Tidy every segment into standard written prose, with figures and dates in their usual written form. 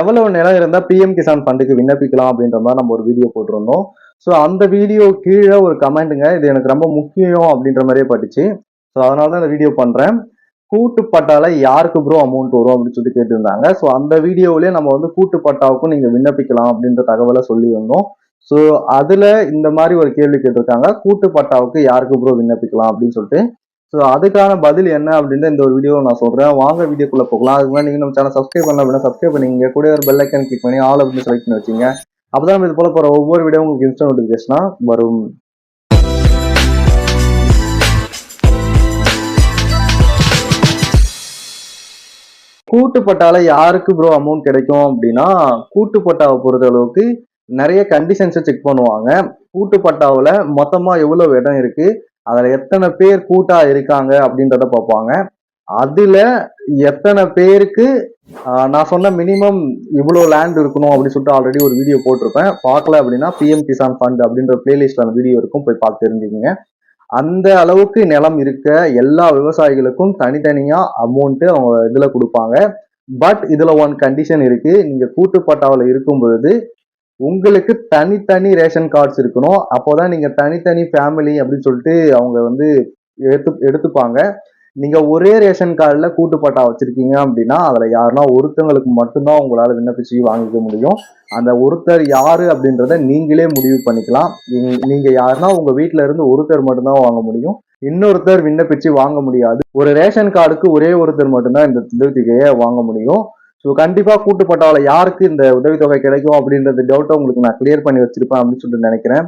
எவ்வளவு நிலம் இருந்தா பிஎம் கிசான் ஃபண்டுக்கு விண்ணப்பிக்கலாம் அப்படின்ற மாதிரி நம்ம ஒரு வீடியோ போட்டிருந்தோம். ஸோ அந்த வீடியோ கீழே ஒரு கமெண்ட்டுங்க, இது எனக்கு ரொம்ப முக்கியம் அப்படின்ற மாதிரியே பட்டுச்சு. ஸோ அதனால தான் இந்த வீடியோ பண்றேன். கூட்டு பட்டால யாருக்கு ப்ரோ அமௌண்ட் வரும் அப்படின்னு சொல்லி கேட்டிருந்தாங்க. ஸோ அந்த வீடியோவிலேயே நம்ம வந்து கூட்டு பட்டாவுக்கும் நீங்க விண்ணப்பிக்கலாம் அப்படின்ற தகவலை சொல்லியிருந்தோம். ஸோ அதுல இந்த மாதிரி ஒரு கேள்வி கேட்டிருக்காங்க, கூட்டு பட்டாவுக்கு யாருக்கு ப்ரோ விண்ணப்பிக்கலாம் அப்படின்னு சொல்லிட்டு. ஸோ அதுக்கான பதில் என்ன அப்படின்னு இந்த ஒரு வீடியோ நான் சொல்றேன். வாங்க வீடியோக்குள்ள போகலாம். அதுக்கு முன்னாடி நீங்க நம்ம சேனல் சப்ஸ்கிரைப் பண்ணல அப்படின்னா சப்ஸ்கிரைப் பண்ணிங்க, கூட ஒரு பெல் ஐக்கன் கிளிக் பண்ணி ஆல் அப்படின்னு செலக்ட் பண்ணி வச்சுங்க. அப்பதான் இது போல போற ஒவ்வொரு வீடியோ உங்களுக்கு இன்ஸ்டா நோட்டிபிகேஷனா வரும். கூட்டு பட்டால யாருக்கு ப்ரோ அமௌண்ட் கிடைக்கும் அப்படின்னா, கூட்டு பட்டாவை பொறுத்த அளவுக்கு நிறைய கண்டிஷன்ஸை செக் பண்ணுவாங்க. கூட்டு பட்டாவில் மொத்தமா எவ்வளவு இடம் இருக்கு, அதுல எத்தனை பேர் கூட்டா இருக்காங்க அப்படின்றத பார்ப்பாங்க. அதுல எத்தனை பேருக்கு நான் சொன்ன மினிமம் இவ்வளவு லேண்ட் இருக்கணும் அப்படின்னு சொல்லிட்டு ஆல்ரெடி ஒரு வீடியோ போட்டிருப்பேன். பார்க்கல அப்படின்னா பிஎம் கிசான் ஃபண்ட் அப்படின்ற பிளேலிஸ்ட்ல அந்த வீடியோ இருக்கும், போய் பார்த்து தெரிஞ்சுக்கங்க. அந்த அளவுக்கு நிலம் இருக்க எல்லா விவசாயிகளுக்கும் தனித்தனியா அமௌண்ட் அவங்க இதுல கொடுப்பாங்க. பட் இதுல ஒன் கண்டிஷன் இருக்கு, நீங்க கூட்டு பட்டாவில் இருக்கும் பொழுது உங்களுக்கு தனித்தனி ரேஷன் கார்ட்ஸ் இருக்கணும். அப்போதான் நீங்க தனித்தனி ஃபேமிலி அப்படின்னு சொல்லிட்டு அவங்க வந்து எடுத்துப்பாங்க. நீங்க ஒரே ரேஷன் கார்டுல கூட்டு பட்டா வச்சிருக்கீங்க அப்படின்னா அதுல யாருன்னா ஒருத்தவங்களுக்கு மட்டும்தான் உங்களால விண்ணப்பிச்சு வாங்கிக்க முடியும். அந்த ஒருத்தர் யாரு அப்படின்றத நீங்களே முடிவு பண்ணிக்கலாம். நீங்க யாருன்னா உங்க வீட்டுல இருந்து ஒருத்தர் மட்டும்தான் வாங்க முடியும், இன்னொருத்தர் விண்ணப்பிச்சு வாங்க முடியாது. ஒரு ரேஷன் கார்டுக்கு ஒரே ஒருத்தர் மட்டும்தான் இந்த உதவித்தொகையை வாங்க முடியும். ஸோ கண்டிப்பா கூட்டு பட்டாவில் யாருக்கு இந்த உதவித்தொகை கிடைக்கும் அப்படின்றது டவுட்டை உங்களுக்கு நான் கிளியர் பண்ணி வச்சிருப்பேன் அப்படின்னு சொல்லிட்டு நினைக்கிறேன்.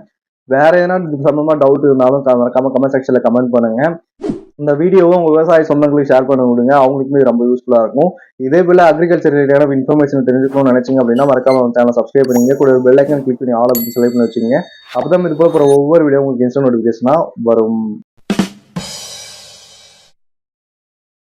வேற எதனா சம்பந்தமா டவுட் இருந்தாலும் கமெண்ட் செக்ஷன்ல கமெண்ட் பண்ணுங்க. இந்த வீடியோவும் உங்க விவசாய சொந்தங்களுக்கு ஷேர் பண்ண விடுங்க, அவங்களுக்குமே ரொம்ப யூஸ்ஃபுல்லா இருக்கும். இதே போல அக்ரிகல்ச்சர் ரிலேட்டடான இன்ஃபர்மேஷன் தெரிஞ்சுக்கணும்னு நினைச்சீங்க அப்படின்னா மறக்காம சேனல் சப்ஸ்கிரைப் பண்ணிங்க, கூட பெல் ஐக்கன் கிளிக் பண்ணி ஆல் அப்படி செலக்ட் பண்ணி வச்சுங்க. அப்பதான் இது போல ஒவ்வொரு வீடியோ உங்களுக்கு இன்ஸ்டா நோட்டிபிகேஷனா வரும்.